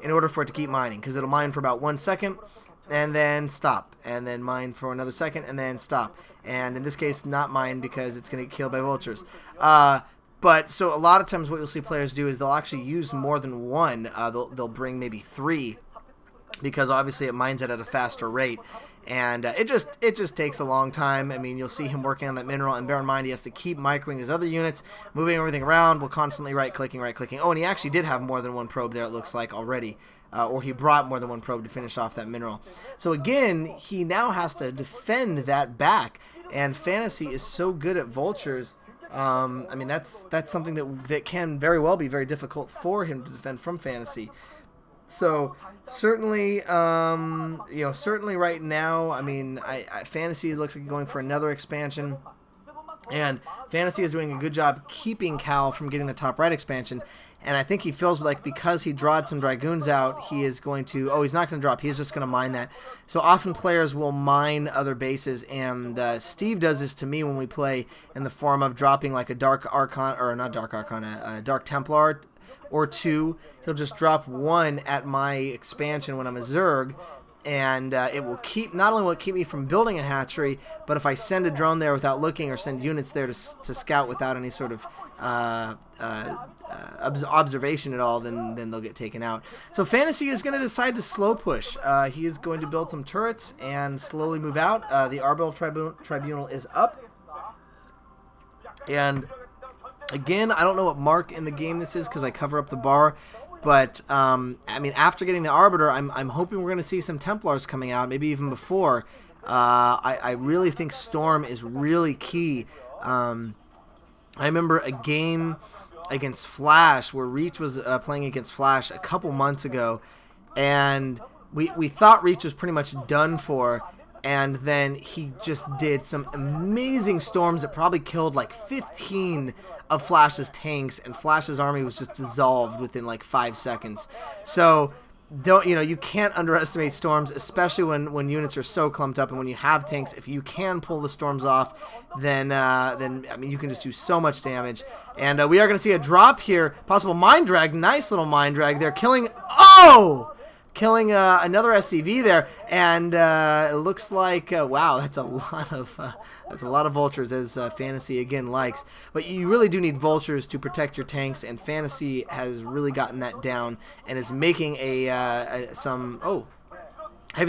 in order for it to keep mining, because it'll mine for about 1 second and then stop, and then mine for another second and then stop. And in this case, not mine because it's going to get killed by vultures. But so a lot of times what you'll see players do is they'll actually use more than one. They'll bring maybe 3, because obviously it mines it at a faster rate. And it just takes a long time. I mean, you'll see him working on that mineral, and bear in mind he has to keep microing his other units, moving everything around, while constantly right-clicking. Oh, and he actually did have more than one probe there, it looks like, already. Or he brought more than one probe to finish off that mineral. So again, he now has to defend that back, and Fantasy is so good at vultures. I mean, that's something that can very well be very difficult for him to defend from Fantasy. So certainly, certainly right now, I mean, Fantasy looks like going for another expansion, and Fantasy is doing a good job keeping KaL from getting the top right expansion. And I think he feels like because he drawed some Dragoons out, he is going to... Oh, he's not going to drop. He's just going to mine that. So often players will mine other bases, and Steve does this to me when we play in the form of dropping like a Dark Archon, or not Dark Archon, a Dark Templar or 2. He'll just drop 1 at my expansion when I'm a Zerg, and it will keep... Not only will it keep me from building a hatchery, but if I send a drone there without looking, or send units there to scout without any sort of... observation at all, then they'll get taken out. So Fantasy is going to decide to slow push. He is going to build some turrets and slowly move out. The Arbitral Tribunal is up. And again, I don't know what mark in the game this is because I cover up the bar. But, I mean, after getting the Arbiter, I'm hoping we're going to see some Templars coming out, maybe even before. I really think Storm is really key. I remember a game against Flash where Reach was playing against Flash a couple months ago, and we thought Reach was pretty much done for, and then he just did some amazing storms that probably killed like 15 of Flash's tanks, and Flash's army was just dissolved within like 5 seconds. So you can't underestimate storms, especially when units are so clumped up, and when you have tanks. If you can pull the storms off, then I mean, you can just do so much damage. And we are going to see a drop here, possible mind drag. Nice little mind drag there, killing another SCV there, and it looks like wow, that's a lot of vultures, as Fantasy again likes. But you really do need vultures to protect your tanks, and Fantasy has really gotten that down and is making having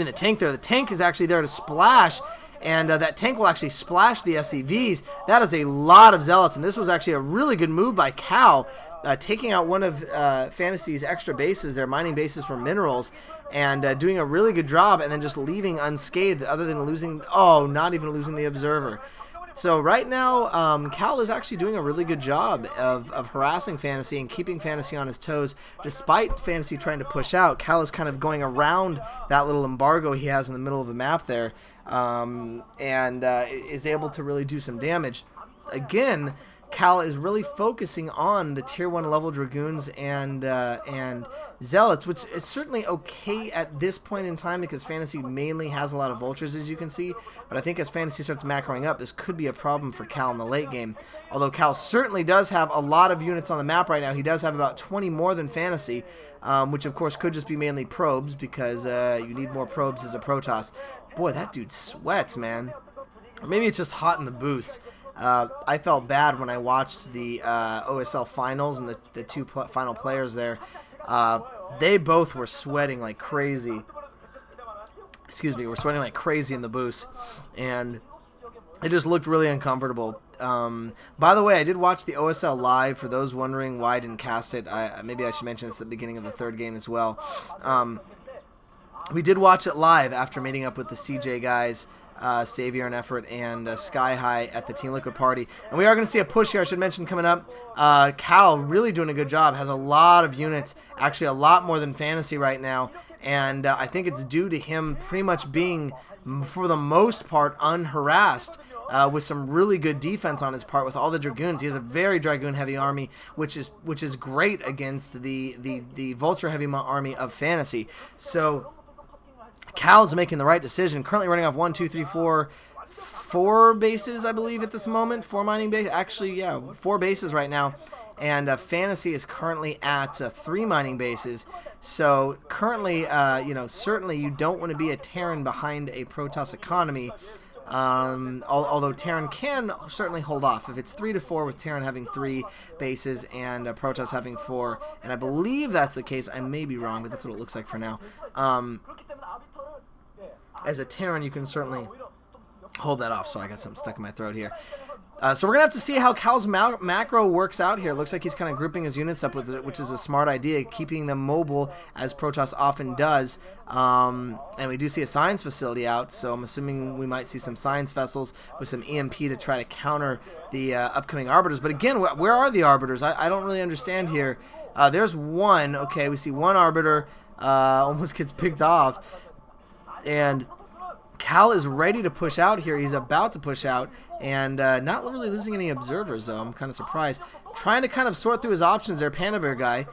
the tank there. The tank is actually there to splash. And that tank will actually splash the SCVs. That is a lot of Zealots, and this was actually a really good move by KaL, taking out one of Fantasy's extra bases, their mining bases for minerals, and doing a really good job, and then just leaving unscathed, other than not even losing the Observer. So right now, KaL is actually doing a really good job of harassing Fantasy and keeping Fantasy on his toes. Despite Fantasy trying to push out, KaL is kind of going around that little embargo he has in the middle of the map there, and is able to really do some damage. Again, KaL is really focusing on the tier 1 level Dragoons and Zealots, which is certainly okay at this point in time because Fantasy mainly has a lot of Vultures, as you can see. But I think as Fantasy starts macroing up, this could be a problem for KaL in the late game. Although KaL certainly does have a lot of units on the map right now. He does have about 20 more than Fantasy, which of course could just be mainly probes because you need more probes as a Protoss. Boy, that dude sweats, man. Or maybe it's just hot in the booths. I felt bad when I watched the OSL finals and the two final players there. They both were sweating like crazy. Excuse me, were sweating like crazy in the booths, and it just looked really uncomfortable. By the way, I did watch the OSL live. For those wondering why I didn't cast it, maybe I should mention this at the beginning of the third game as well. We did watch it live after meeting up with the CJ guys. Savior and Effort and Sky High at the Team Liquid party. And we are going to see a push here, I should mention, coming up. KaL really doing a good job, has a lot of units, actually a lot more than Fantasy right now, and I think it's due to him pretty much being, for the most part, unharassed, with some really good defense on his part with all the Dragoons. He has a very Dragoon-heavy army, which is great against the Vulture-heavy army of Fantasy. So KaL is making the right decision. Currently running off 4 bases, I believe, at this moment. 4 mining bases. Actually, yeah, 4 bases right now. and Fantasy is currently at 3 mining bases. So currently, certainly you don't want to be a Terran behind a Protoss economy. Although Terran can certainly hold off. If it's 3 to 4 with Terran having 3 bases and Protoss having 4, and I believe that's the case. I may be wrong, but that's what it looks like for now. As a Terran, you can certainly hold that off. Sorry, I got something stuck in my throat here. So we're going to have to see how KaL's macro works out here. It looks like he's kind of grouping his units up with it, which is a smart idea, keeping them mobile, as Protoss often does. And we do see a science facility out, so I'm assuming we might see some science vessels with some EMP to try to counter the upcoming Arbiters. But again, where are the Arbiters? I don't really understand here. There's one. Okay, we see one Arbiter almost gets picked off. And KaL is ready to push out here. He's about to push out, and not really losing any observers, though. I'm kind of surprised. Trying to kind of sort through his options there, Panda Bear guy.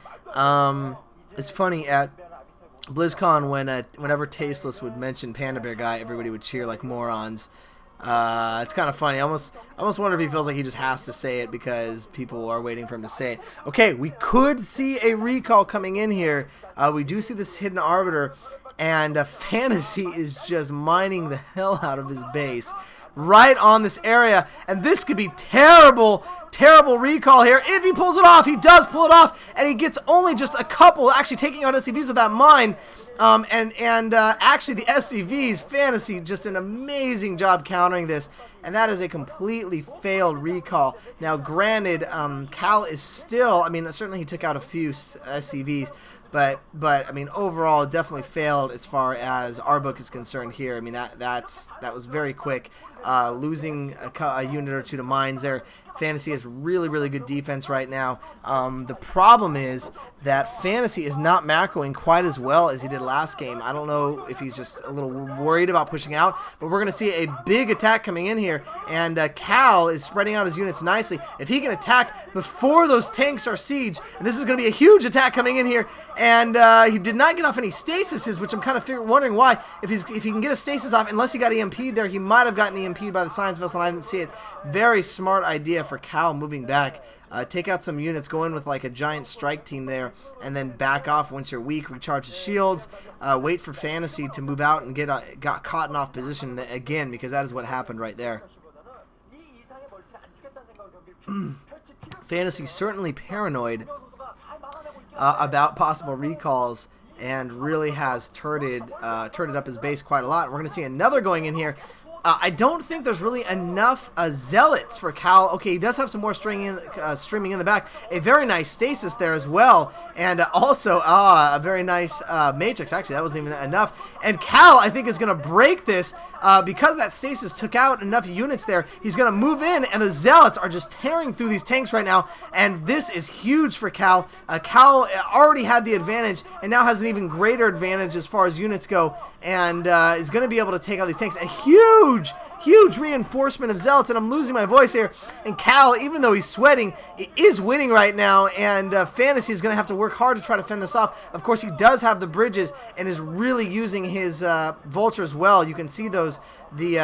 It's funny, at BlizzCon, whenever Tasteless would mention Panda Bear guy, everybody would cheer like morons. It's kind of funny. I almost wonder if he feels like he just has to say it because people are waiting for him to say it. Okay, we could see a recall coming in here. We do see this hidden Arbiter, and Fantasy is just mining the hell out of his base right on this area, and this could be terrible recall here. If he pulls it off, he does pull it off, and he gets only just a couple, actually taking out SCVs with that mine. Actually the SCVs, Fantasy, just an amazing job countering this, and that is a completely failed recall. Now granted, KaL is still, I mean, certainly he took out a few SCVs, but I mean, overall definitely failed as far as our book is concerned here. I mean, that was very quick, losing a unit or two to mines there. Fantasy has really good defense right now. The problem is that Fantasy is not macroing quite as well as he did last game. I don't know if he's just a little worried about pushing out, but we're going to see a big attack coming in here, and KaL is spreading out his units nicely. If he can attack before those tanks are sieged, and this is going to be a huge attack coming in here, and he did not get off any stasises, which I'm kind of wondering why. If he can get a stasis off, unless he got EMP'd there, he might have gotten EMP'd by the science vessel, and I didn't see it. Very smart idea for KaL moving back. Take out some units, go in with like a giant strike team there, and then back off once you're weak, recharge the shields, wait for Fantasy to move out and got caught in off position again, because that is what happened right there. Fantasy certainly paranoid about possible recalls, and really has turreted up his base quite a lot. And we're going to see another going in here. I don't think there's really enough zealots for KaL. Okay, he does have some more streaming in the back. A very nice stasis there as well. And also a very nice matrix. Actually, that wasn't even enough. And KaL, I think, is going to break this because that stasis took out enough units there. He's going to move in, and the zealots are just tearing through these tanks right now. And this is huge for KaL. KaL already had the advantage and now has an even greater advantage as far as units go. And is going to be able to take out these tanks. A huge reinforcement of zealots, and I'm losing my voice here. And KaL, even though he's sweating, is winning right now, and Fantasy is going to have to work hard to try to fend this off. Of course, he does have the bridges and is really using his vultures well. You can see those, the